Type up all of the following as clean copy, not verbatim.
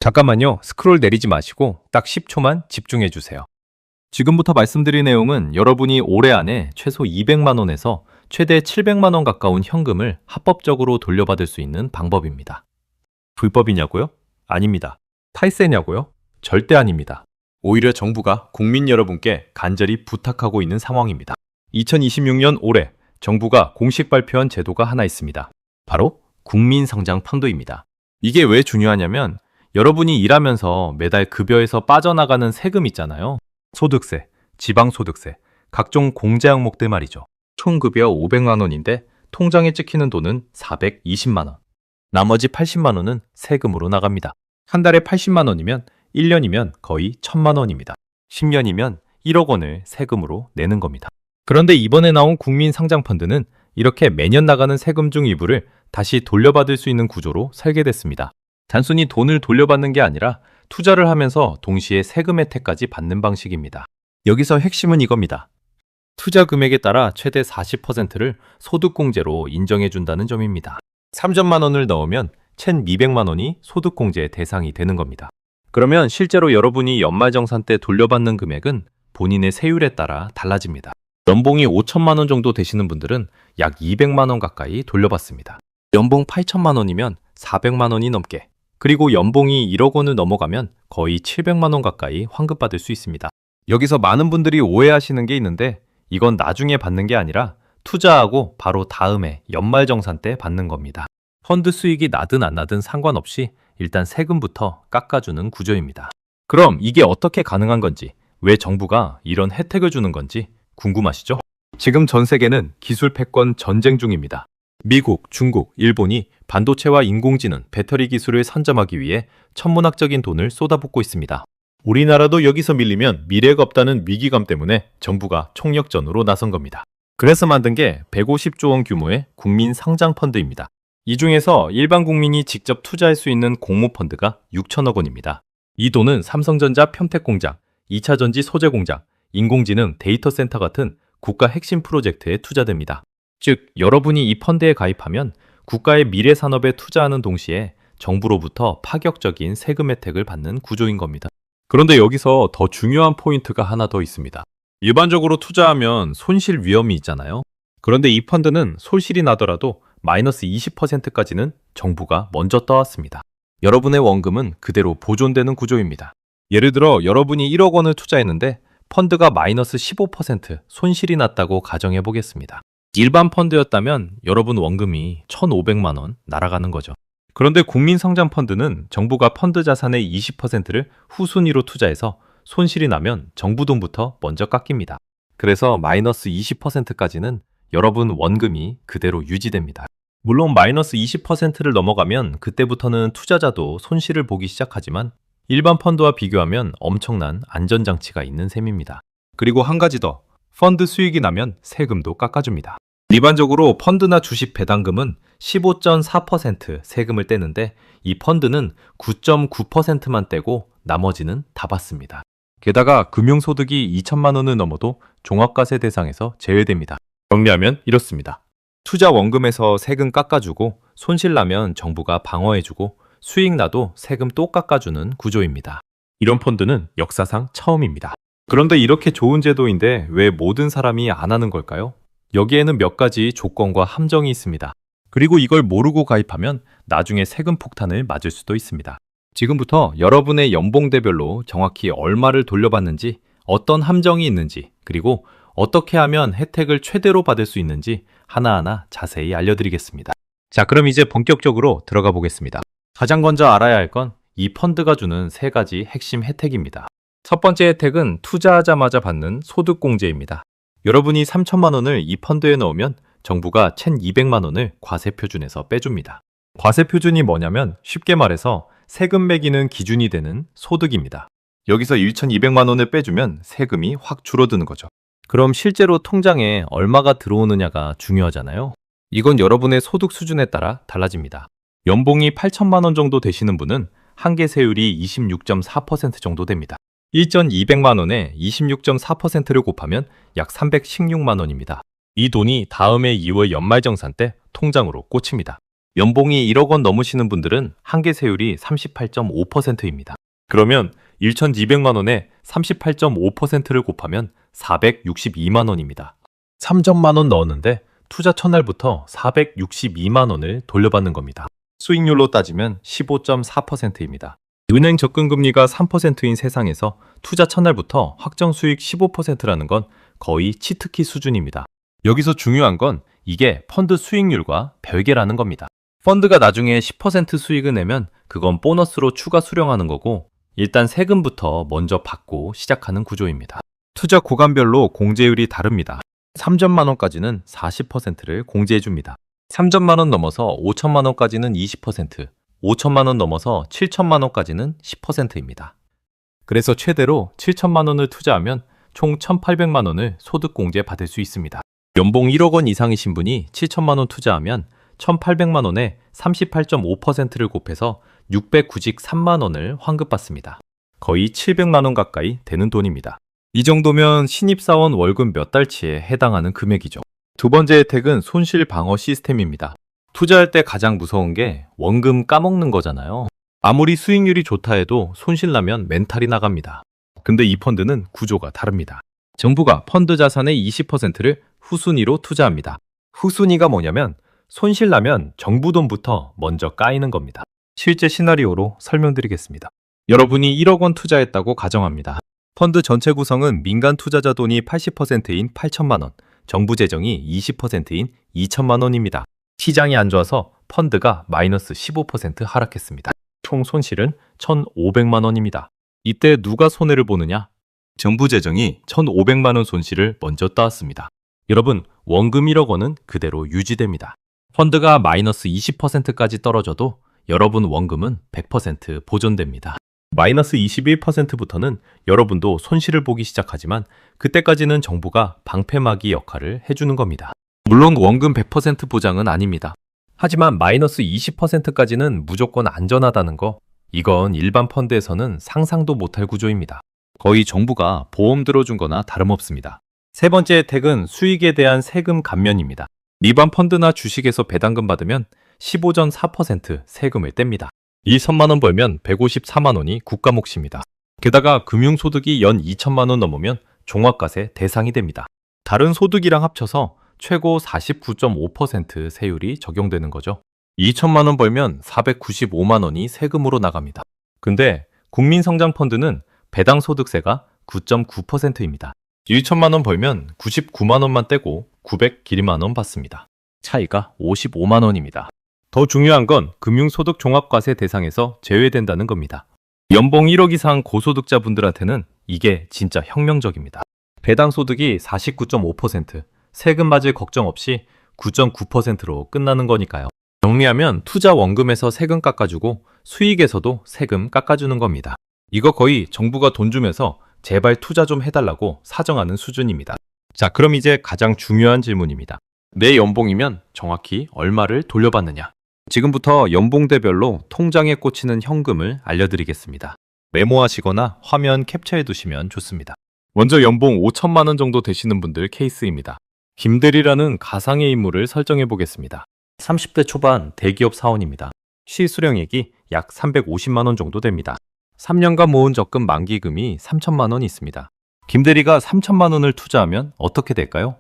잠깐만요. 스크롤 내리지 마시고 딱 10초만 집중해 주세요. 지금부터 말씀드릴 내용은 여러분이 올해 안에 최소 200만 원에서 최대 700만 원 가까운 현금을 합법적으로 돌려받을 수 있는 방법입니다. 불법이냐고요? 아닙니다. 탈세냐고요? 절대 아닙니다. 오히려 정부가 국민 여러분께 간절히 부탁하고 있는 상황입니다. 2026년 올해 정부가 공식 발표한 제도가 하나 있습니다. 바로 국민성장펀드입니다. 이게 왜 중요하냐면 여러분이 일하면서 매달 급여에서 빠져나가는 세금 있잖아요. 소득세, 지방소득세, 각종 공제 항목들 말이죠. 총 급여 500만 원인데 통장에 찍히는 돈은 420만 원. 나머지 80만 원은 세금으로 나갑니다. 한 달에 80만 원이면 1년이면 거의 1000만 원입니다. 10년이면 1억 원을 세금으로 내는 겁니다. 그런데 이번에 나온 국민성장펀드는 이렇게 매년 나가는 세금 중 일부를 다시 돌려받을 수 있는 구조로 설계됐습니다. 단순히 돈을 돌려받는 게 아니라 투자를 하면서 동시에 세금 혜택까지 받는 방식입니다. 여기서 핵심은 이겁니다. 투자 금액에 따라 최대 40%를 소득공제로 인정해준다는 점입니다. 3천만 원을 넣으면 1,200만 원이 소득공제의 대상이 되는 겁니다. 그러면 실제로 여러분이 연말정산 때 돌려받는 금액은 본인의 세율에 따라 달라집니다. 연봉이 5천만 원 정도 되시는 분들은 약 200만 원 가까이 돌려받습니다. 연봉 8천만 원이면 400만 원이 넘게, 그리고 연봉이 1억 원을 넘어가면 거의 700만 원 가까이 환급받을 수 있습니다. 여기서 많은 분들이 오해하시는 게 있는데 이건 나중에 받는 게 아니라 투자하고 바로 다음에 연말정산 때 받는 겁니다. 펀드 수익이 나든 안 나든 상관없이 일단 세금부터 깎아주는 구조입니다. 그럼 이게 어떻게 가능한 건지, 왜 정부가 이런 혜택을 주는 건지 궁금하시죠? 지금 전 세계는 기술 패권 전쟁 중입니다. 미국, 중국, 일본이 반도체와 인공지능, 배터리 기술을 선점하기 위해 천문학적인 돈을 쏟아붓고 있습니다. 우리나라도 여기서 밀리면 미래가 없다는 위기감 때문에 정부가 총력전으로 나선 겁니다. 그래서 만든 게 150조 원 규모의 국민성장펀드입니다. 이 중에서 일반 국민이 직접 투자할 수 있는 공모펀드가 6천억 원입니다. 이 돈은 삼성전자 평택공장, 2차전지 소재공장, 인공지능 데이터 센터 같은 국가 핵심 프로젝트에 투자됩니다. 즉, 여러분이 이 펀드에 가입하면 국가의 미래 산업에 투자하는 동시에 정부로부터 파격적인 세금 혜택을 받는 구조인 겁니다. 그런데 여기서 더 중요한 포인트가 하나 더 있습니다. 일반적으로 투자하면 손실 위험이 있잖아요. 그런데 이 펀드는 손실이 나더라도 마이너스 20%까지는 정부가 먼저 떠왔습니다. 여러분의 원금은 그대로 보존되는 구조입니다. 예를 들어 여러분이 1억 원을 투자했는데 펀드가 마이너스 15% 손실이 났다고 가정해 보겠습니다. 일반 펀드였다면 여러분 원금이 1,500만 원 날아가는 거죠. 그런데 국민성장펀드는 정부가 펀드 자산의 20%를 후순위로 투자해서 손실이 나면 정부 돈부터 먼저 깎입니다. 그래서 마이너스 20%까지는 여러분 원금이 그대로 유지됩니다. 물론 마이너스 20%를 넘어가면 그때부터는 투자자도 손실을 보기 시작하지만 일반 펀드와 비교하면 엄청난 안전장치가 있는 셈입니다. 그리고 한 가지 더, 펀드 수익이 나면 세금도 깎아줍니다. 일반적으로 펀드나 주식 배당금은 15.4% 세금을 떼는데 이 펀드는 9.9%만 떼고 나머지는 다 받습니다. 게다가 금융소득이 2천만 원을 넘어도 종합과세 대상에서 제외됩니다. 정리하면 이렇습니다. 투자 원금에서 세금 깎아주고 손실 나면 정부가 방어해주고 수익 나도 세금 또 깎아주는 구조입니다. 이런 펀드는 역사상 처음입니다. 그런데 이렇게 좋은 제도인데 왜 모든 사람이 안 하는 걸까요? 여기에는 몇 가지 조건과 함정이 있습니다. 그리고 이걸 모르고 가입하면 나중에 세금 폭탄을 맞을 수도 있습니다. 지금부터 여러분의 연봉대별로 정확히 얼마를 돌려받는지, 어떤 함정이 있는지, 그리고 어떻게 하면 혜택을 최대로 받을 수 있는지 하나하나 자세히 알려드리겠습니다. 자, 그럼 이제 본격적으로 들어가 보겠습니다. 가장 먼저 알아야 할 건 이 펀드가 주는 세 가지 핵심 혜택입니다. 첫 번째 혜택은 투자하자마자 받는 소득공제입니다. 여러분이 3천만 원을 이 펀드에 넣으면 정부가 1,200만 원을 과세표준에서 빼줍니다. 과세표준이 뭐냐면 쉽게 말해서 세금 매기는 기준이 되는 소득입니다. 여기서 1,200만 원을 빼주면 세금이 확 줄어드는 거죠. 그럼 실제로 통장에 얼마가 들어오느냐가 중요하잖아요. 이건 여러분의 소득 수준에 따라 달라집니다. 연봉이 8천만 원 정도 되시는 분은 한계 세율이 26.4% 정도 됩니다. 1,200만 원에 26.4%를 곱하면 약 316만 원입니다. 이 돈이 다음해 2월 연말정산 때 통장으로 꽂힙니다. 연봉이 1억 원 넘으시는 분들은 한계세율이 38.5%입니다. 그러면 1,200만 원에 38.5%를 곱하면 462만 원입니다. 3천만 원 넣었는데 투자 첫날부터 462만 원을 돌려받는 겁니다. 수익률로 따지면 15.4%입니다. 은행 적금금리가 3%인 세상에서 투자 첫날부터 확정 수익 15%라는 건 거의 치트키 수준입니다. 여기서 중요한 건 이게 펀드 수익률과 별개라는 겁니다. 펀드가 나중에 10% 수익을 내면 그건 보너스로 추가 수령하는 거고 일단 세금부터 먼저 받고 시작하는 구조입니다. 투자 구간별로 공제율이 다릅니다. 3천만 원까지는 40%를 공제해줍니다. 3천만 원 넘어서 5천만 원까지는 20%, 5천만 원 넘어서 7천만 원까지는 10%입니다. 그래서 최대로 7천만 원을 투자하면 총 1,800만 원을 소득공제 받을 수 있습니다. 연봉 1억 원 이상이신 분이 7천만 원 투자하면 1,800만 원에 38.5%를 곱해서 693만 원을 환급받습니다. 거의 700만 원 가까이 되는 돈입니다. 이 정도면 신입사원 월급 몇 달치에 해당하는 금액이죠. 두 번째 혜택은 손실 방어 시스템입니다. 투자할 때 가장 무서운 게 원금 까먹는 거잖아요. 아무리 수익률이 좋다 해도 손실 나면 멘탈이 나갑니다. 근데 이 펀드는 구조가 다릅니다. 정부가 펀드 자산의 20%를 후순위로 투자합니다. 후순위가 뭐냐면 손실 나면 정부 돈부터 먼저 까이는 겁니다. 실제 시나리오로 설명드리겠습니다. 여러분이 1억 원 투자했다고 가정합니다. 펀드 전체 구성은 민간 투자자 돈이 80%인 8천만 원, 정부 재정이 20%인 2천만 원입니다. 시장이 안 좋아서 펀드가 마이너스 15% 하락했습니다. 총 손실은 1,500만 원입니다. 이때 누가 손해를 보느냐? 정부 재정이 1,500만 원 손실을 먼저 따왔습니다. 여러분, 원금 1억 원은 그대로 유지됩니다. 펀드가 마이너스 20%까지 떨어져도 여러분 원금은 100% 보존됩니다. 마이너스 21%부터는 여러분도 손실을 보기 시작하지만 그때까지는 정부가 방패막이 역할을 해주는 겁니다. 물론 원금 100% 보장은 아닙니다. 하지만 마이너스 20%까지는 무조건 안전하다는 거, 이건 일반 펀드에서는 상상도 못할 구조입니다. 거의 정부가 보험 들어준 거나 다름없습니다. 세 번째 혜택은 수익에 대한 세금 감면입니다. 일반 펀드나 주식에서 배당금 받으면 15.4% 세금을 뗍니다. 1천만 원 벌면 154만 원이 국가 몫입니다. 게다가 금융소득이 연 2천만 원 넘으면 종합과세 대상이 됩니다. 다른 소득이랑 합쳐서 최고 49.5% 세율이 적용되는 거죠. 2천만 원 벌면 495만 원이 세금으로 나갑니다. 근데 국민성장펀드는 배당소득세가 9.9%입니다. 1천만 원 벌면 99만 원만 떼고 901만 원 받습니다. 차이가 55만 원입니다. 더 중요한 건 금융소득 종합과세 대상에서 제외된다는 겁니다. 연봉 1억 이상 고소득자분들한테는 이게 진짜 혁명적입니다. 배당소득이 49.5%, 세금 맞을 걱정 없이 9.9%로 끝나는 거니까요. 정리하면 투자 원금에서 세금 깎아주고 수익에서도 세금 깎아주는 겁니다. 이거 거의 정부가 돈 주면서 제발 투자 좀 해달라고 사정하는 수준입니다. 자, 그럼 이제 가장 중요한 질문입니다. 내 연봉이면 정확히 얼마를 돌려받느냐? 지금부터 연봉대별로 통장에 꽂히는 현금을 알려드리겠습니다. 메모하시거나 화면 캡처해 두시면 좋습니다. 먼저 연봉 5천만 원 정도 되시는 분들 케이스입니다. 김대리라는 가상의 인물을 설정해 보겠습니다. 30대 초반 대기업 사원입니다. 시수령액이 약 350만 원 정도 됩니다. 3년간 모은 적금 만기금이 3천만 원 있습니다. 김대리가 3천만 원을 투자하면 어떻게 될까요?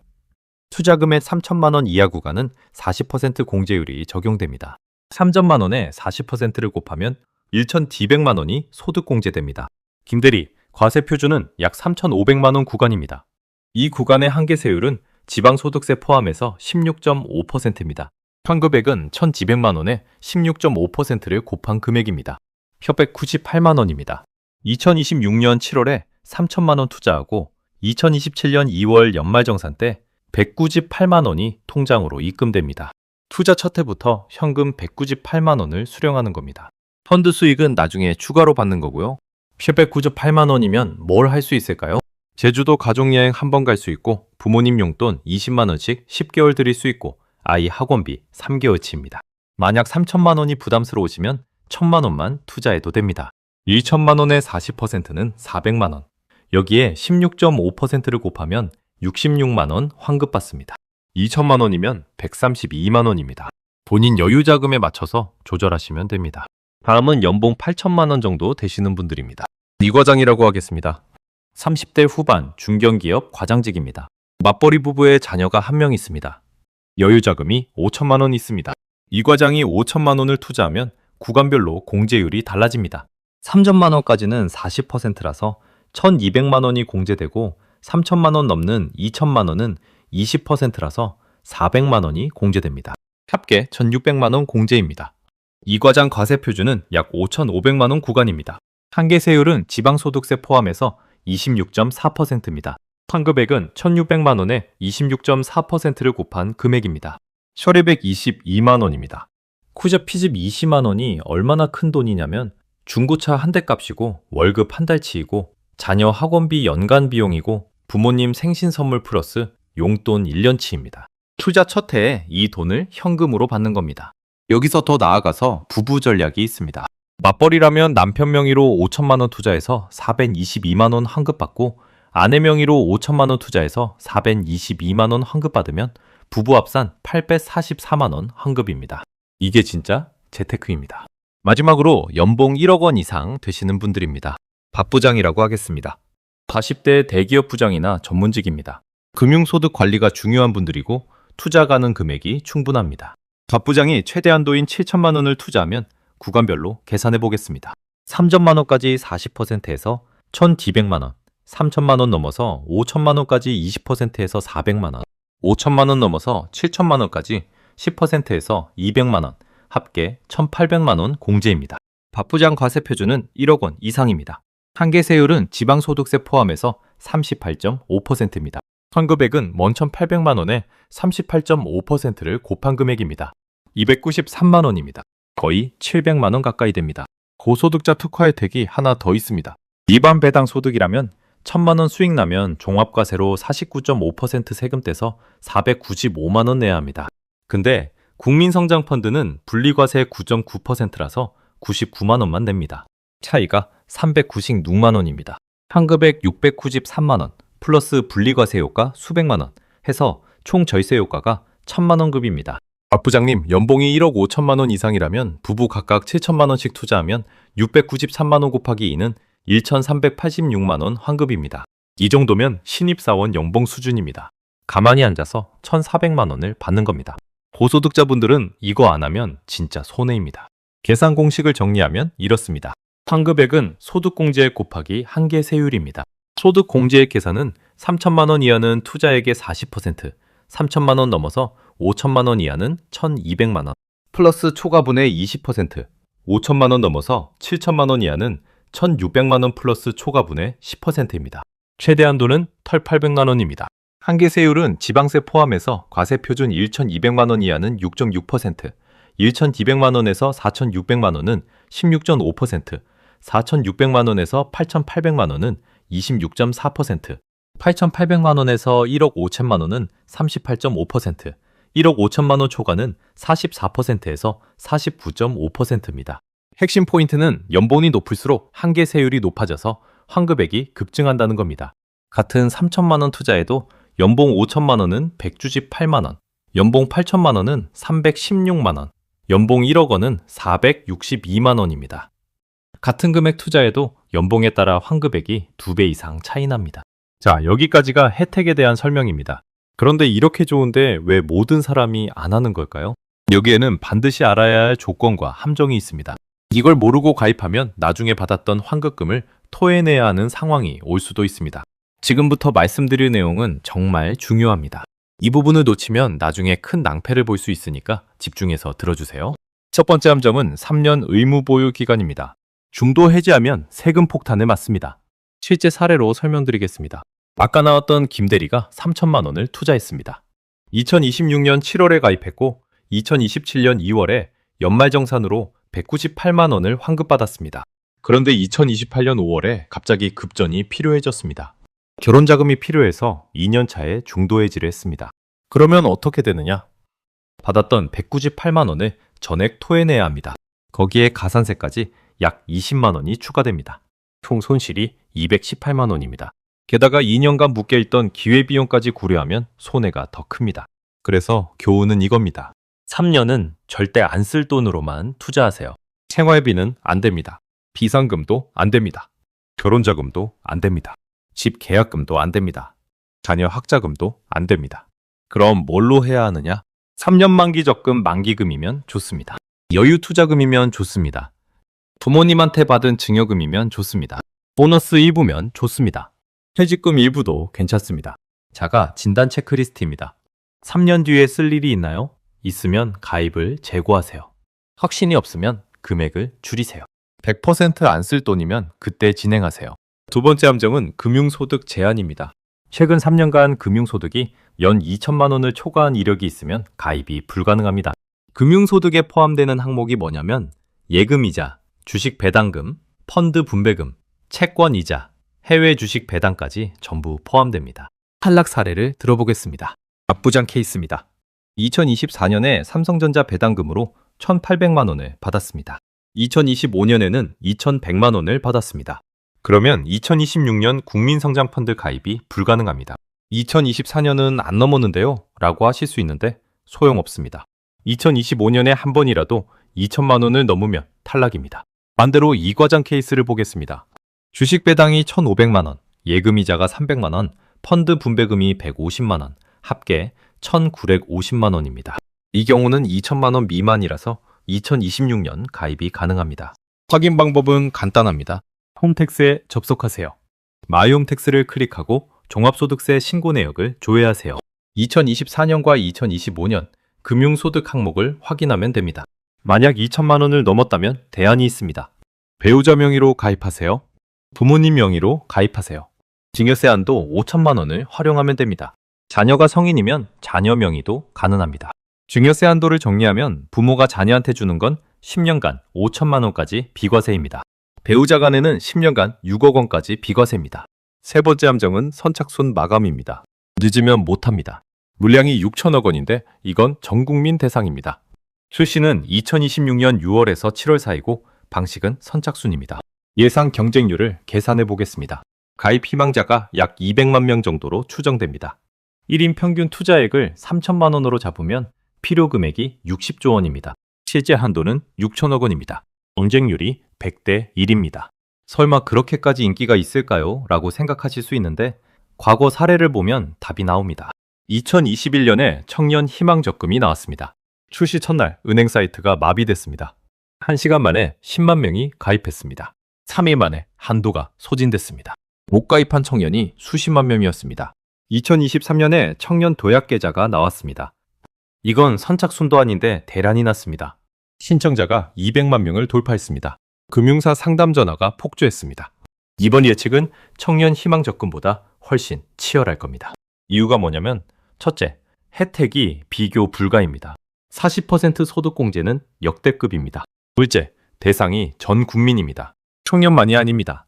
투자금의 3천만 원 이하 구간은 40% 공제율이 적용됩니다. 3천만 원에 40%를 곱하면 1,200만 원이 소득공제됩니다. 김대리, 과세 표준은 약 3,500만 원 구간입니다. 이 구간의 한계세율은 지방소득세 포함해서 16.5%입니다. 환급액은 1,200만 원에 16.5%를 곱한 금액입니다. 협백 98만 원입니다. 2026년 7월에 3천만 원 투자하고 2027년 2월 연말정산 때 198만 원이 통장으로 입금됩니다. 투자 첫 해부터 현금 198만 원을 수령하는 겁니다. 펀드 수익은 나중에 추가로 받는 거고요. 협백 98만 원이면 뭘 할 수 있을까요? 제주도 가족여행 한 번 갈 수 있고 부모님 용돈 20만 원씩 10개월 드릴 수 있고 아이 학원비 3개월치입니다. 만약 3천만 원이 부담스러우시면 1,000만 원만 투자해도 됩니다. 1천만 원의 40%는 400만 원. 여기에 16.5%를 곱하면 66만 원 환급받습니다. 2천만 원이면 132만 원입니다. 본인 여유 자금에 맞춰서 조절하시면 됩니다. 다음은 연봉 8천만 원 정도 되시는 분들입니다. 이 과장이라고 하겠습니다. 30대 후반 중견기업 과장직입니다. 맞벌이 부부의 자녀가 한 명 있습니다. 여유 자금이 5천만 원 있습니다. 이 과장이 5천만 원을 투자하면 구간별로 공제율이 달라집니다. 3천만 원까지는 40%라서 1,200만 원이 공제되고 3천만 원 넘는 2천만 원은 20%라서 400만 원이 공제됩니다. 합계 1,600만 원 공제입니다. 이 과장 과세 표준은 약 5,500만 원 구간입니다. 한계세율은 지방소득세 포함해서 26.4%입니다. 환급액은 1,600만 원에 26.4%를 곱한 금액입니다. 처리백 22만 원입니다. 쿠저 피집 20만 원이 얼마나 큰 돈이냐면 중고차 한 대 값이고 월급 한 달치이고 자녀 학원비 연간 비용이고 부모님 생신 선물 플러스 용돈 1년치입니다. 투자 첫 해에 이 돈을 현금으로 받는 겁니다. 여기서 더 나아가서 부부 전략이 있습니다. 맞벌이라면 남편 명의로 5천만 원 투자해서 422만 원 환급받고 아내 명의로 5천만 원 투자해서 422만 원 환급받으면 부부 합산 844만 원 환급입니다. 이게 진짜 재테크입니다. 마지막으로 연봉 1억 원 이상 되시는 분들입니다. 밥부장이라고 하겠습니다. 40대 대기업 부장이나 전문직입니다. 금융소득 관리가 중요한 분들이고 투자 가능 금액이 충분합니다. 밥부장이 최대 한도인 7천만 원을 투자하면 구간별로 계산해 보겠습니다. 3천만 원까지 40%에서 1,200만 원, 3천만 원 넘어서 5천만 원까지 20%에서 400만 원, 5천만 원 넘어서 7천만 원까지 10%에서 200만 원, 합계 1,800만 원 공제입니다. 밥부장 과세 표준은 1억 원 이상입니다. 한계세율은 지방소득세 포함해서 38.5%입니다. 환급액은 11,800만 원에 38.5%를 곱한 금액입니다. 293만 원입니다. 거의 700만 원 가까이 됩니다. 고소득자 특화 혜택이 하나 더 있습니다. 일반 배당 소득이라면 1,000만 원 수익 나면 종합과세로 49.5% 세금 떼서 495만 원 내야 합니다. 근데 국민성장펀드는 분리과세 9.9%라서 99만 원만 냅니다. 차이가 396만 원입니다. 환급액 693만 원 플러스 분리과세 효과 수백만 원 해서 총 절세 효과가 1,000만 원급입니다. 박 부장님, 연봉이 1억 5천만 원 이상이라면 부부 각각 7천만 원씩 투자하면 693만 원 곱하기 2는 1,386만 원 환급입니다. 이 정도면 신입사원 연봉 수준입니다. 가만히 앉아서 1,400만 원을 받는 겁니다. 고소득자분들은 이거 안 하면 진짜 손해입니다. 계산 공식을 정리하면 이렇습니다. 환급액은 소득공제액 곱하기 한계세율입니다. 소득공제액 계산은 3천만 원 이하는 투자액의 40%, 3천만 원 넘어서 5천만 원 이하는 1,200만 원, 플러스 초과분의 20%, 5천만 원 넘어서 7천만 원 이하는 1,600만 원 플러스 초과분의 10%입니다. 최대 한도는 1,800만 원입니다. 한계세율은 지방세 포함해서 과세 표준 1,200만 원 이하는 6.6%, 1,200만 원에서 4,600만 원은 16.5%, 4,600만 원에서 8,800만 원은 26.4%, 8,800만 원에서 1억 5천만 원은 38.5%, 1억 5천만 원 초과는 44%에서 49.5%입니다. 핵심 포인트는 연봉이 높을수록 한계세율이 높아져서 환급액이 급증한다는 겁니다. 같은 3천만 원 투자에도 연봉 5천만 원은 198만 원, 연봉 8천만 원은 316만 원, 연봉 1억 원은 462만 원입니다. 같은 금액 투자에도 연봉에 따라 환급액이 2배 이상 차이 납니다. 자, 여기까지가 혜택에 대한 설명입니다. 그런데 이렇게 좋은데 왜 모든 사람이 안 하는 걸까요? 여기에는 반드시 알아야 할 조건과 함정이 있습니다. 이걸 모르고 가입하면 나중에 받았던 환급금을 토해내야 하는 상황이 올 수도 있습니다. 지금부터 말씀드릴 내용은 정말 중요합니다. 이 부분을 놓치면 나중에 큰 낭패를 볼 수 있으니까 집중해서 들어주세요. 첫 번째 함정은 3년 의무 보유 기간입니다. 중도 해지하면 세금 폭탄을 맞습니다. 실제 사례로 설명드리겠습니다. 아까 나왔던 김 대리가 3천만 원을 투자했습니다. 2026년 7월에 가입했고 2027년 2월에 연말정산으로 198만 원을 환급받았습니다. 그런데 2028년 5월에 갑자기 급전이 필요해졌습니다. 결혼자금이 필요해서 2년 차에 중도 해지를 했습니다. 그러면 어떻게 되느냐? 받았던 198만 원을 전액 토해내야 합니다. 거기에 가산세까지 약 20만 원이 추가됩니다. 총 손실이 218만 원입니다. 게다가 2년간 묶여있던 기회비용까지 고려하면 손해가 더 큽니다. 그래서 교훈은 이겁니다. 3년은 절대 안 쓸 돈으로만 투자하세요. 생활비는 안 됩니다. 비상금도 안 됩니다. 결혼자금도 안 됩니다. 집 계약금도 안 됩니다. 자녀 학자금도 안 됩니다. 그럼 뭘로 해야 하느냐? 3년 만기 적금 만기금이면 좋습니다. 여유 투자금이면 좋습니다. 부모님한테 받은 증여금이면 좋습니다. 보너스 일부면 좋습니다. 퇴직금 일부도 괜찮습니다. 자가 진단 체크리스트입니다. 3년 뒤에 쓸 일이 있나요? 있으면 가입을 재고하세요. 확신이 없으면 금액을 줄이세요. 100% 안 쓸 돈이면 그때 진행하세요. 두 번째 함정은 금융소득 제한입니다. 최근 3년간 금융소득이 연 2천만 원을 초과한 이력이 있으면 가입이 불가능합니다. 금융소득에 포함되는 항목이 뭐냐면 예금이자, 주식 배당금, 펀드 분배금, 채권이자, 해외 주식 배당까지 전부 포함됩니다. 탈락 사례를 들어보겠습니다. 압부장 케이스입니다. 2024년에 삼성전자 배당금으로 1,800만 원을 받았습니다. 2025년에는 2,100만 원을 받았습니다. 그러면 2026년 국민성장펀드 가입이 불가능합니다. 2024년은 안 넘었는데요? 라고 하실 수 있는데 소용없습니다. 2025년에 한 번이라도 2천만 원을 넘으면 탈락입니다. 반대로 이과장 케이스를 보겠습니다. 주식 배당이 1,500만 원, 예금이자가 300만 원, 펀드 분배금이 150만 원, 합계 1,950만 원입니다. 이 경우는 2천만 원 미만이라서 2026년 가입이 가능합니다. 확인 방법은 간단합니다. 홈택스에 접속하세요. 마이홈택스를 클릭하고 종합소득세 신고 내역을 조회하세요. 2024년과 2025년 금융소득 항목을 확인하면 됩니다. 만약 2천만 원을 넘었다면 대안이 있습니다. 배우자 명의로 가입하세요. 부모님 명의로 가입하세요. 증여세 한도 5천만 원을 활용하면 됩니다. 자녀가 성인이면 자녀 명의도 가능합니다. 증여세 한도를 정리하면 부모가 자녀한테 주는 건 10년간 5천만 원까지 비과세입니다. 배우자 간에는 10년간 6억 원까지 비과세입니다. 세 번째 함정은 선착순 마감입니다. 늦으면 못합니다. 물량이 6천억 원인데 이건 전국민 대상입니다. 출시는 2026년 6월에서 7월 사이고 방식은 선착순입니다. 예상 경쟁률을 계산해 보겠습니다. 가입 희망자가 약 200만 명 정도로 추정됩니다. 1인 평균 투자액을 3천만 원으로 잡으면 필요 금액이 60조 원입니다. 실제 한도는 6천억 원입니다. 경쟁률이 100대 1입니다. 설마 그렇게까지 인기가 있을까요? 라고 생각하실 수 있는데 과거 사례를 보면 답이 나옵니다. 2021년에 청년 희망 적금이 나왔습니다. 출시 첫날 은행 사이트가 마비됐습니다. 1시간 만에 10만 명이 가입했습니다. 3일 만에 한도가 소진됐습니다. 못 가입한 청년이 수십만 명이었습니다. 2023년에 청년 도약 계좌가 나왔습니다. 이건 선착순도 아닌데 대란이 났습니다. 신청자가 200만 명을 돌파했습니다. 금융사 상담 전화가 폭주했습니다. 이번 예측은 청년 희망 적금보다 훨씬 치열할 겁니다. 이유가 뭐냐면 첫째, 혜택이 비교 불가입니다. 40% 소득공제는 역대급입니다. 둘째, 대상이 전 국민입니다. 청년만이 아닙니다.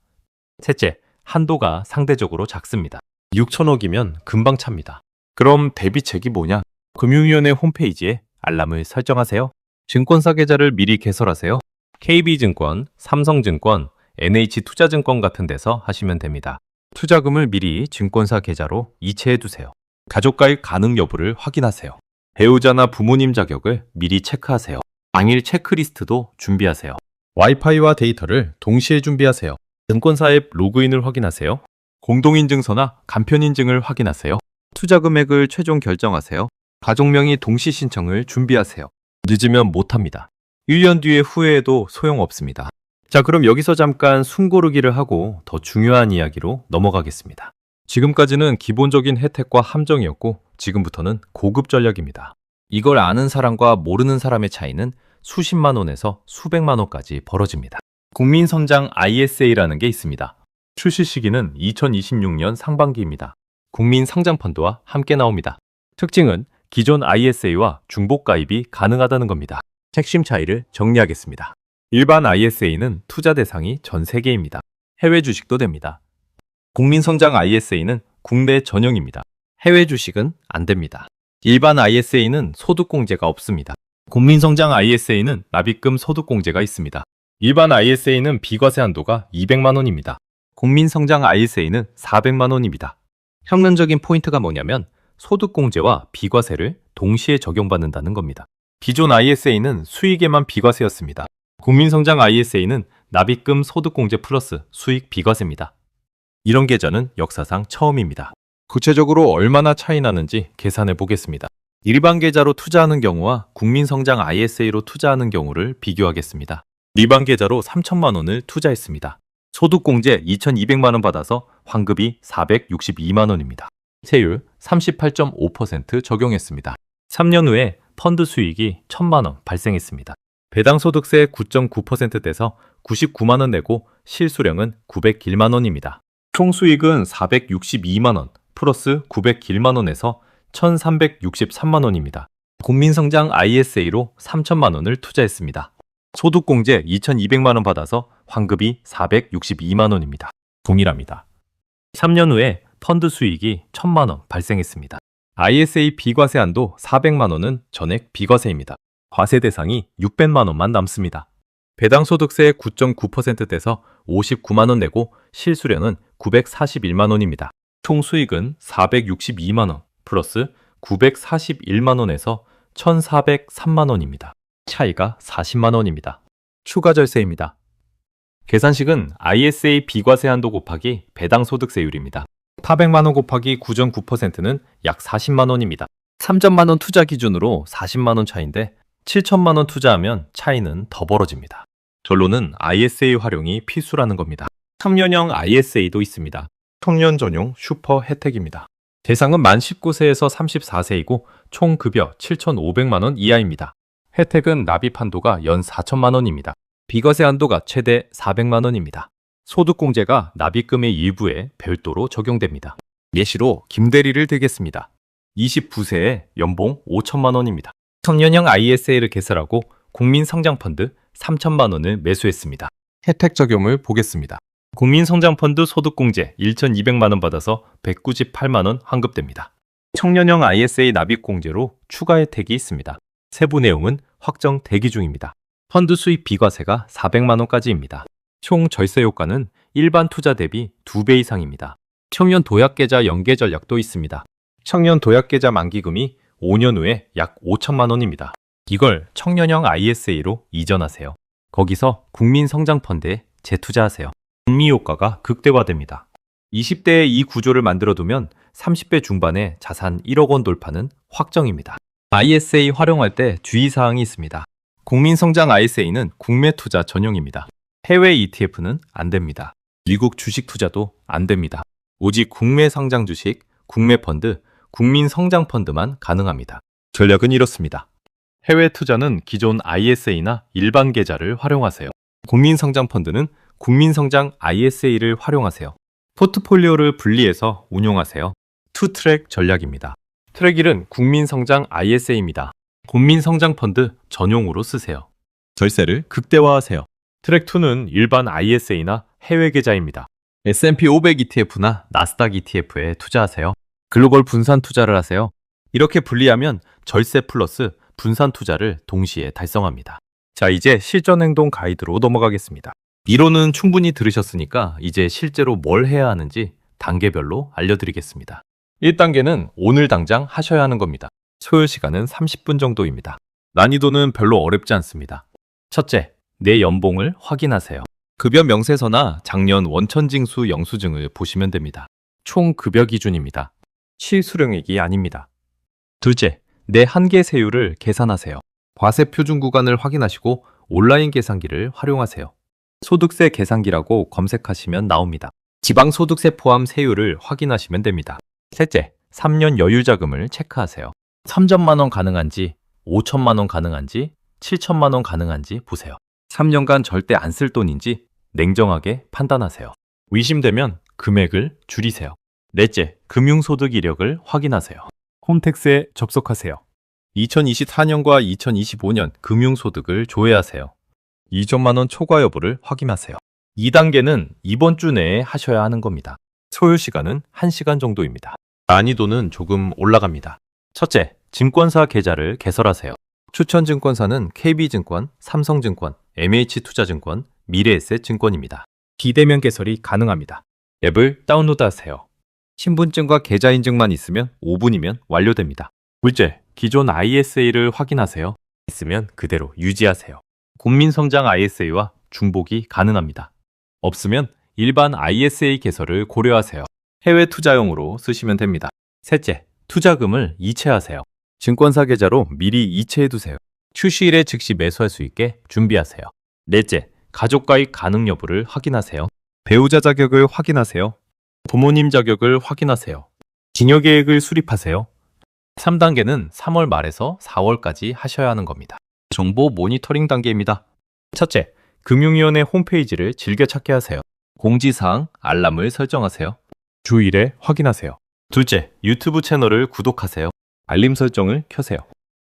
셋째, 한도가 상대적으로 작습니다. 6천억이면 금방 찹니다. 그럼 대비책이 뭐냐? 금융위원회 홈페이지에 알람을 설정하세요. 증권사 계좌를 미리 개설하세요. KB증권, 삼성증권, NH투자증권 같은 데서 하시면 됩니다. 투자금을 미리 증권사 계좌로 이체해두세요. 가족가입 가능 여부를 확인하세요. 배우자나 부모님 자격을 미리 체크하세요. 당일 체크리스트도 준비하세요. 와이파이와 데이터를 동시에 준비하세요. 증권사 앱 로그인을 확인하세요. 공동인증서나 간편인증을 확인하세요. 투자 금액을 최종 결정하세요. 가족명의 동시 신청을 준비하세요. 늦으면 못합니다. 1년 뒤에 후회해도 소용없습니다. 자, 그럼 여기서 잠깐 숨 고르기를 하고 더 중요한 이야기로 넘어가겠습니다. 지금까지는 기본적인 혜택과 함정이었고 지금부터는 고급 전략입니다. 이걸 아는 사람과 모르는 사람의 차이는 수십만 원에서 수백만 원까지 벌어집니다. 국민선장 ISA라는 게 있습니다. 출시 시기는 2026년 상반기입니다. 국민상장펀드와 함께 나옵니다. 특징은 기존 ISA와 중복 가입이 가능하다는 겁니다. 핵심 차이를 정리하겠습니다. 일반 ISA는 투자 대상이 전 세계입니다. 해외 주식도 됩니다. 국민성장 ISA는 국내 전용입니다. 해외 주식은 안 됩니다. 일반 ISA는 소득공제가 없습니다. 국민성장 ISA는 납입금 소득공제가 있습니다. 일반 ISA는 비과세 한도가 200만 원입니다. 국민성장 ISA는 400만 원입니다. 혁명적인 포인트가 뭐냐면 소득공제와 비과세를 동시에 적용받는다는 겁니다. 기존 ISA는 수익에만 비과세였습니다. 국민성장 ISA는 납입금 소득공제 플러스 수익 비과세입니다. 이런 계좌는 역사상 처음입니다. 구체적으로 얼마나 차이 나는지 계산해 보겠습니다. 일반 계좌로 투자하는 경우와 국민성장 ISA로 투자하는 경우를 비교하겠습니다. 일반 계좌로 3천만 원을 투자했습니다. 소득공제 2,200만 원 받아서 환급이 462만 원입니다. 세율 38.5% 적용했습니다. 3년 후에 펀드 수익이 1,000만 원 발생했습니다. 배당 소득세 9.9%대서 99만 원 내고 실수령은 901만 원입니다. 총 수익은 462만 원 플러스 901만 원에서 1,363만 원입니다. 국민성장 ISA로 3천만 원을 투자했습니다. 소득공제 2,200만 원 받아서 환급이 462만 원입니다. 동일합니다. 3년 후에 펀드 수익이 1,000만 원 발생했습니다. ISA 비과세 한도 400만 원은 전액 비과세입니다. 과세 대상이 600만 원만 남습니다. 배당 소득세 9.9%대서 59만 원 내고 실수령은 941만 원입니다. 총 수익은 462만 원 플러스 941만 원에서 1,403만 원입니다. 차이가 40만 원입니다. 추가 절세입니다. 계산식은 ISA 비과세 한도 곱하기 배당 소득세율입니다. 400만 원 곱하기 9.9%는 약 40만 원입니다. 3천만 원 투자 기준으로 40만 원 차인데 7천만 원 투자하면 차이는 더 벌어집니다. 결론은 ISA 활용이 필수라는 겁니다. 청년형 ISA도 있습니다. 청년 전용 슈퍼 혜택입니다. 대상은 만 19세에서 34세이고 총 급여 7,500만 원 이하입니다. 혜택은 납입 한도가 연 4천만 원입니다. 비과세 한도가 최대 400만 원입니다. 소득공제가 납입금의 일부에 별도로 적용됩니다. 예시로 김대리를 들겠습니다. 29세에 연봉 5천만 원입니다. 청년형 ISA를 개설하고 국민성장펀드 3천만 원을 매수했습니다. 혜택 적용을 보겠습니다. 국민성장펀드 소득공제 1,200만 원 받아서 198만 원 환급됩니다. 청년형 ISA 납입공제로 추가 혜택이 있습니다. 세부 내용은 확정 대기 중입니다. 펀드 수입 비과세가 400만 원까지입니다. 총 절세 효과는 일반 투자 대비 2배 이상입니다. 청년 도약계좌 연계 전략도 있습니다. 청년 도약계좌 만기금이 5년 후에 약 5천만 원입니다. 이걸 청년형 ISA로 이전하세요. 거기서 국민성장펀드에 재투자하세요. 복리 효과가 극대화됩니다. 20대에 이 구조를 만들어두면 30대 중반에 자산 1억 원 돌파는 확정입니다. ISA 활용할 때 주의사항이 있습니다. 국민성장 ISA는 국내 투자 전용입니다. 해외 ETF는 안 됩니다. 미국 주식 투자도 안 됩니다. 오직 국내 상장 주식, 국내 펀드, 국민성장펀드만 가능합니다. 전략은 이렇습니다. 해외 투자는 기존 ISA나 일반 계좌를 활용하세요. 국민성장펀드는 국민성장 ISA를 활용하세요. 포트폴리오를 분리해서 운용하세요. 투트랙 전략입니다. 트랙 1은 국민성장 ISA입니다. 국민성장펀드 전용으로 쓰세요. 절세를 극대화하세요. 트랙 2는 일반 ISA나 해외 계좌입니다. S&P 500 ETF나 나스닥 ETF에 투자하세요. 글로벌 분산 투자를 하세요. 이렇게 분리하면 절세 플러스 분산 투자를 동시에 달성합니다. 자, 이제 실전 행동 가이드로 넘어가겠습니다. 이론은 충분히 들으셨으니까 이제 실제로 뭘 해야 하는지 단계별로 알려드리겠습니다. 1단계는 오늘 당장 하셔야 하는 겁니다. 소요 시간은 30분 정도입니다. 난이도는 별로 어렵지 않습니다. 첫째, 내 연봉을 확인하세요. 급여 명세서나 작년 원천징수 영수증을 보시면 됩니다. 총 급여 기준입니다. 실수령액이 아닙니다. 둘째, 내 한계 세율을 계산하세요. 과세 표준 구간을 확인하시고 온라인 계산기를 활용하세요. 소득세 계산기라고 검색하시면 나옵니다. 지방소득세 포함 세율을 확인하시면 됩니다. 셋째, 3년 여유자금을 체크하세요. 3천만 원 가능한지, 5천만 원 가능한지, 7천만 원 가능한지 보세요. 3년간 절대 안 쓸 돈인지 냉정하게 판단하세요. 의심되면 금액을 줄이세요. 넷째, 금융소득 이력을 확인하세요. 홈택스에 접속하세요. 2024년과 2025년 금융소득을 조회하세요. 2천만 원 초과 여부를 확인하세요. 2단계는 이번 주 내에 하셔야 하는 겁니다. 소요 시간은 1시간 정도입니다. 난이도는 조금 올라갑니다. 첫째, 증권사 계좌를 개설하세요. 추천 증권사는 KB증권, 삼성증권, MH투자증권, 미래에셋증권입니다. 비대면 개설이 가능합니다. 앱을 다운로드하세요. 신분증과 계좌 인증만 있으면 5분이면 완료됩니다. 둘째, 기존 ISA를 확인하세요. 있으면 그대로 유지하세요. 국민성장 ISA와 중복이 가능합니다. 없으면 일반 ISA 개설을 고려하세요. 해외 투자용으로 쓰시면 됩니다. 셋째, 투자금을 이체하세요. 증권사 계좌로 미리 이체해두세요. 출시일에 즉시 매수할 수 있게 준비하세요. 넷째, 가족가입 가능 여부를 확인하세요. 배우자 자격을 확인하세요. 부모님 자격을 확인하세요. 증여계획을 수립하세요. 3단계는 3월 말에서 4월까지 하셔야 하는 겁니다. 정보 모니터링 단계입니다. 첫째, 금융위원회 홈페이지를 즐겨 찾게 하세요. 공지사항, 알람을 설정하세요. 주 1회 확인하세요. 둘째, 유튜브 채널을 구독하세요. 알림 설정을 켜세요.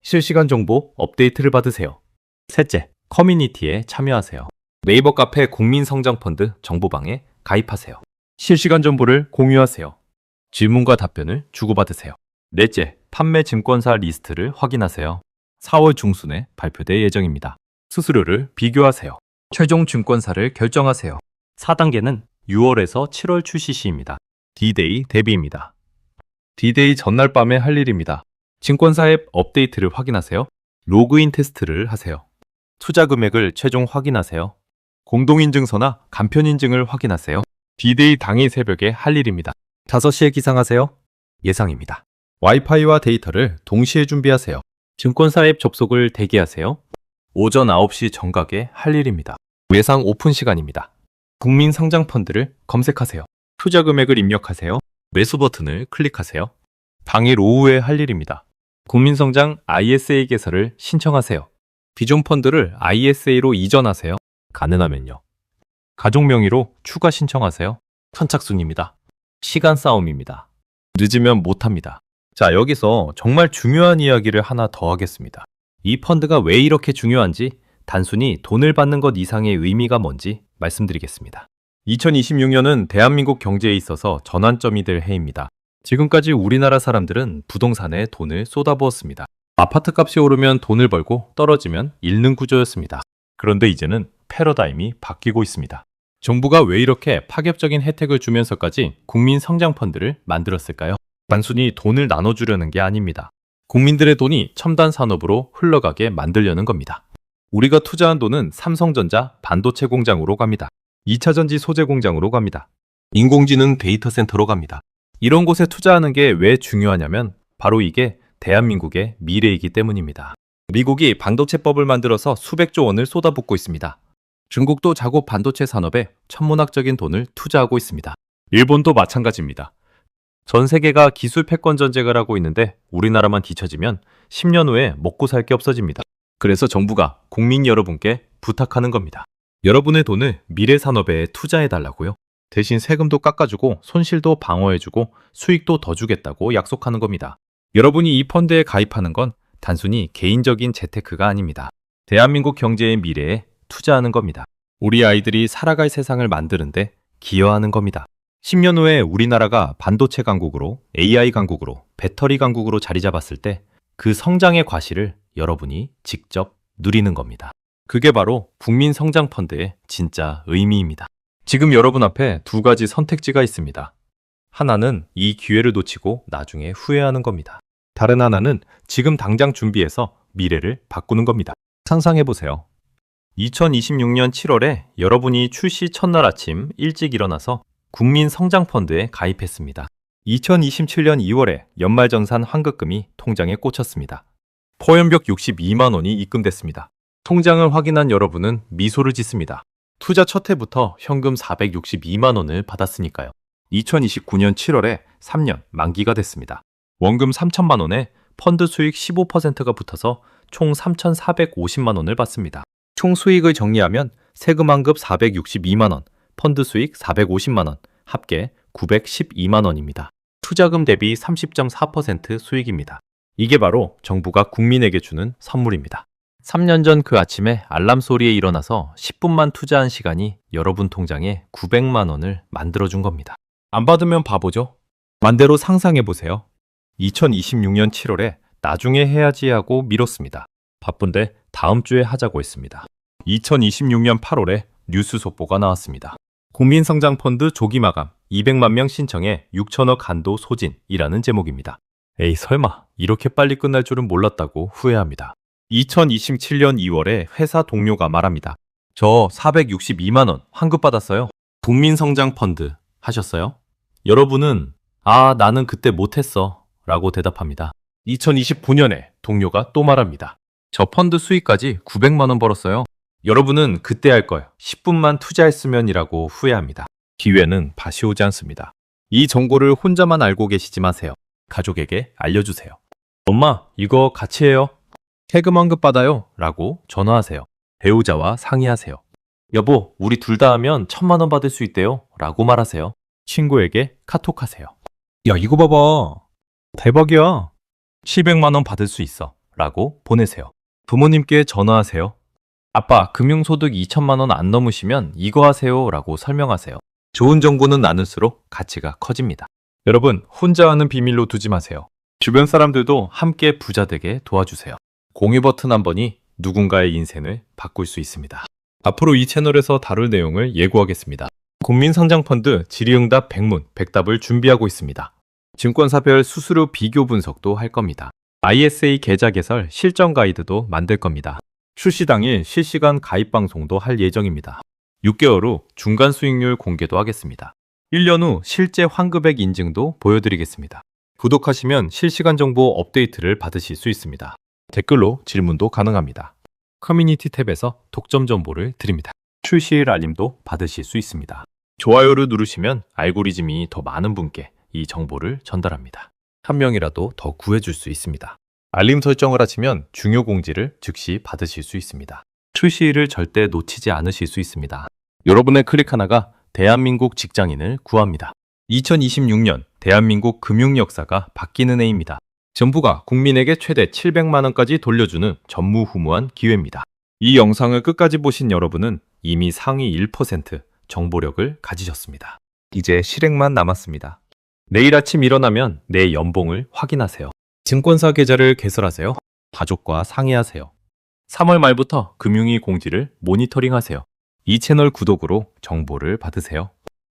실시간 정보 업데이트를 받으세요. 셋째, 커뮤니티에 참여하세요. 네이버 카페 국민성장펀드 정보방에 가입하세요. 실시간 정보를 공유하세요. 질문과 답변을 주고받으세요. 넷째, 판매 증권사 리스트를 확인하세요. 4월 중순에 발표될 예정입니다. 수수료를 비교하세요. 최종 증권사를 결정하세요. 4단계는 6월에서 7월 출시 시입니다. D-Day 대비입니다. D-Day 전날 밤에 할 일입니다. 증권사 앱 업데이트를 확인하세요. 로그인 테스트를 하세요. 투자 금액을 최종 확인하세요. 공동인증서나 간편인증을 확인하세요. D-Day 당일 새벽에 할 일입니다. 5시에 기상하세요. 예상입니다. 와이파이와 데이터를 동시에 준비하세요. 증권사 앱 접속을 대기하세요. 오전 9시 정각에 할 일입니다. 예상 오픈 시간입니다. 국민성장펀드를 검색하세요. 투자 금액을 입력하세요. 매수 버튼을 클릭하세요. 당일 오후에 할 일입니다. 국민성장 ISA 개설을 신청하세요. 기존 펀드를 ISA로 이전하세요. 가능하면요. 가족 명의로 추가 신청하세요. 선착순입니다. 시간 싸움입니다. 늦으면 못합니다. 자, 여기서 정말 중요한 이야기를 하나 더 하겠습니다. 이 펀드가 왜 이렇게 중요한지, 단순히 돈을 받는 것 이상의 의미가 뭔지 말씀드리겠습니다. 2026년은 대한민국 경제에 있어서 전환점이 될 해입니다. 지금까지 우리나라 사람들은 부동산에 돈을 쏟아부었습니다. 아파트 값이 오르면 돈을 벌고 떨어지면 잃는 구조였습니다. 그런데 이제는 패러다임이 바뀌고 있습니다. 정부가 왜 이렇게 파격적인 혜택을 주면서까지 국민성장펀드를 만들었을까요? 단순히 돈을 나눠주려는 게 아닙니다. 국민들의 돈이 첨단 산업으로 흘러가게 만들려는 겁니다. 우리가 투자한 돈은 삼성전자 반도체 공장으로 갑니다. 2차전지 소재 공장으로 갑니다. 인공지능 데이터 센터로 갑니다. 이런 곳에 투자하는 게 왜 중요하냐면 바로 이게 대한민국의 미래이기 때문입니다. 미국이 반도체법을 만들어서 수백조 원을 쏟아붓고 있습니다. 중국도 자국 반도체 산업에 천문학적인 돈을 투자하고 있습니다. 일본도 마찬가지입니다. 전 세계가 기술 패권 전쟁을 하고 있는데 우리나라만 뒤처지면 10년 후에 먹고 살 게 없어집니다. 그래서 정부가 국민 여러분께 부탁하는 겁니다. 여러분의 돈을 미래 산업에 투자해달라고요. 대신 세금도 깎아주고 손실도 방어해주고 수익도 더 주겠다고 약속하는 겁니다. 여러분이 이 펀드에 가입하는 건 단순히 개인적인 재테크가 아닙니다. 대한민국 경제의 미래에 투자하는 겁니다. 우리 아이들이 살아갈 세상을 만드는데 기여하는 겁니다. 10년 후에 우리나라가 반도체 강국으로, AI 강국으로, 배터리 강국으로 자리 잡았을 때 그 성장의 과실을 여러분이 직접 누리는 겁니다. 그게 바로 국민성장펀드의 진짜 의미입니다. 지금 여러분 앞에 두 가지 선택지가 있습니다. 하나는 이 기회를 놓치고 나중에 후회하는 겁니다. 다른 하나는 지금 당장 준비해서 미래를 바꾸는 겁니다. 상상해보세요. 2026년 7월에 여러분이 출시 첫날 아침 일찍 일어나서 국민성장펀드에 가입했습니다. 2027년 2월에 연말정산 환급금이 통장에 꽂혔습니다. 포연벽 62만 원이 입금됐습니다. 통장을 확인한 여러분은 미소를 짓습니다. 투자 첫 해부터 현금 462만 원을 받았으니까요. 2029년 7월에 3년 만기가 됐습니다. 원금 3천만 원에 펀드 수익 15%가 붙어서 총 3,450만 원을 받습니다. 총 수익을 정리하면 세금 환급 462만 원, 펀드 수익 450만 원, 합계 912만 원입니다. 투자금 대비 30.4% 수익입니다. 이게 바로 정부가 국민에게 주는 선물입니다. 3년 전 그 아침에 알람 소리에 일어나서 10분만 투자한 시간이 여러분 통장에 900만 원을 만들어준 겁니다. 안 받으면 바보죠? 만대로 상상해보세요. 2026년 7월에 나중에 해야지 하고 미뤘습니다. 바쁜데 다음 주에 하자고 했습니다. 2026년 8월에 뉴스 속보가 나왔습니다. 국민성장펀드 조기 마감 200만 명 신청에 6천억 한도 소진이라는 제목입니다. 에이 설마 이렇게 빨리 끝날 줄은 몰랐다고 후회합니다. 2027년 2월에 회사 동료가 말합니다. 저 462만 원 환급 받았어요. 국민성장펀드 하셨어요? 여러분은 나는 그때 못했어 라고 대답합니다. 2029년에 동료가 또 말합니다. 저 펀드 수익까지 900만 원 벌었어요. 여러분은 그때 할 걸 10분만 투자했으면이라고 후회합니다. 기회는 다시 오지 않습니다. 이 정보를 혼자만 알고 계시지 마세요. 가족에게 알려주세요. 엄마, 이거 같이 해요. 세금 환급 받아요 라고 전화하세요. 배우자와 상의하세요. 여보, 우리 둘 다 하면 1,000만 원 받을 수 있대요 라고 말하세요. 친구에게 카톡하세요. 야, 이거 봐봐. 대박이야. 700만 원 받을 수 있어 라고 보내세요. 부모님께 전화하세요. 아빠, 금융소득 2천만 원 안 넘으시면 이거 하세요 라고 설명하세요. 좋은 정보는 나눌수록 가치가 커집니다. 여러분, 혼자 하는 비밀로 두지 마세요. 주변 사람들도 함께 부자 되게 도와주세요. 공유 버튼 한 번이 누군가의 인생을 바꿀 수 있습니다. 앞으로 이 채널에서 다룰 내용을 예고하겠습니다. 국민성장펀드 질의응답 100문 100답을 준비하고 있습니다. 증권사별 수수료 비교 분석도 할 겁니다. ISA 계좌 개설 실전 가이드도 만들 겁니다. 출시 당일 실시간 가입 방송도 할 예정입니다. 6개월 후 중간 수익률 공개도 하겠습니다. 1년 후 실제 환급액 인증도 보여드리겠습니다. 구독하시면 실시간 정보 업데이트를 받으실 수 있습니다. 댓글로 질문도 가능합니다. 커뮤니티 탭에서 독점 정보를 드립니다. 출시일 알림도 받으실 수 있습니다. 좋아요를 누르시면 알고리즘이 더 많은 분께 이 정보를 전달합니다. 한 명이라도 더 구해줄 수 있습니다. 알림 설정을 하시면 중요 공지를 즉시 받으실 수 있습니다. 출시일을 절대 놓치지 않으실 수 있습니다. 여러분의 클릭 하나가 대한민국 직장인을 구합니다. 2026년 대한민국 금융 역사가 바뀌는 해입니다. 정부가 국민에게 최대 700만 원까지 돌려주는 전무후무한 기회입니다. 이 영상을 끝까지 보신 여러분은 이미 상위 1% 정보력을 가지셨습니다. 이제 실행만 남았습니다. 내일 아침 일어나면 내 연봉을 확인하세요. 증권사 계좌를 개설하세요. 가족과 상의하세요. 3월 말부터 금융위 공지를 모니터링하세요. 이 채널 구독으로 정보를 받으세요.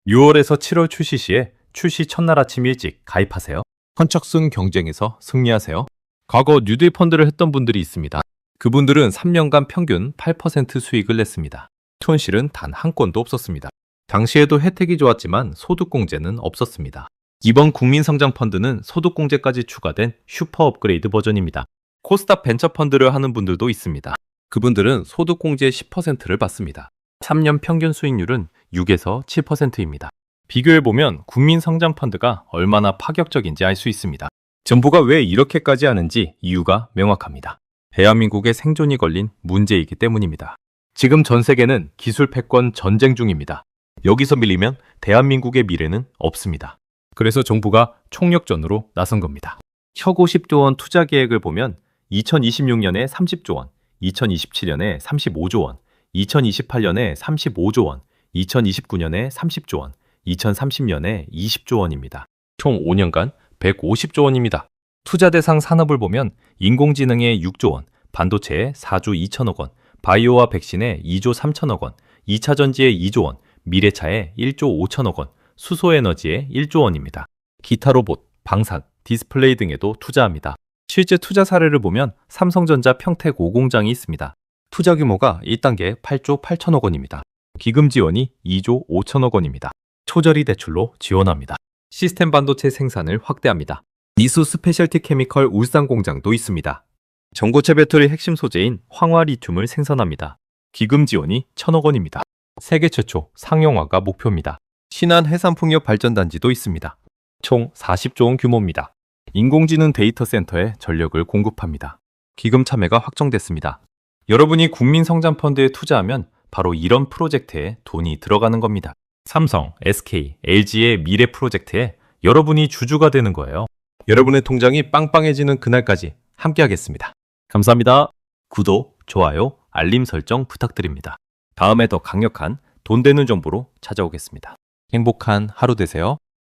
6월에서 7월 출시 시에 출시 첫날 아침 일찍 가입하세요. 선착순 경쟁에서 승리하세요. 과거 뉴딜 펀드를 했던 분들이 있습니다. 그분들은 3년간 평균 8% 수익을 냈습니다. 손실은 단 한 건도 없었습니다. 당시에도 혜택이 좋았지만 소득공제는 없었습니다. 이번 국민성장펀드는 소득공제까지 추가된 슈퍼 업그레이드 버전입니다. 코스닥 벤처펀드를 하는 분들도 있습니다. 그분들은 소득공제 10%를 받습니다. 3년 평균 수익률은 6에서 7%입니다. 비교해보면 국민성장펀드가 얼마나 파격적인지 알 수 있습니다. 정부가 왜 이렇게까지 하는지 이유가 명확합니다. 대한민국의 생존이 걸린 문제이기 때문입니다. 지금 전 세계는 기술 패권 전쟁 중입니다. 여기서 밀리면 대한민국의 미래는 없습니다. 그래서 정부가 총력전으로 나선 겁니다. 혁오 10조 원 투자 계획을 보면 2026년에 30조 원, 2027년에 35조 원, 2028년에 35조 원, 2029년에 30조 원, 2030년에 20조 원입니다. 총 5년간 150조 원입니다. 투자 대상 산업을 보면 인공지능에 6조 원, 반도체에 4조 2천억 원, 바이오와 백신에 2조 3천억 원, 2차 전지에 2조 원, 미래차에 1조 5천억 원, 수소에너지에 1조 원입니다. 기타 로봇, 방산, 디스플레이 등에도 투자합니다. 실제 투자 사례를 보면 삼성전자 평택 5공장이 있습니다. 투자 규모가 1단계 8조 8천억 원입니다. 기금 지원이 2조 5천억 원입니다. 초저리 대출로 지원합니다. 시스템 반도체 생산을 확대합니다. 니수 스페셜티 케미컬 울산 공장도 있습니다. 전고체 배터리 핵심 소재인 황화 리튬을 생산합니다. 기금 지원이 1천억 원입니다. 세계 최초 상용화가 목표입니다. 신한 해상풍력 발전단지도 있습니다. 총 40조 원 규모입니다. 인공지능 데이터 센터에 전력을 공급합니다. 기금 참여가 확정됐습니다. 여러분이 국민성장펀드에 투자하면 바로 이런 프로젝트에 돈이 들어가는 겁니다. 삼성, SK, LG의 미래 프로젝트에 여러분이 주주가 되는 거예요. 여러분의 통장이 빵빵해지는 그날까지 함께하겠습니다. 감사합니다. 구독, 좋아요, 알림 설정 부탁드립니다. 다음에 더 강력한 돈 되는 정보로 찾아오겠습니다. 행복한 하루 되세요.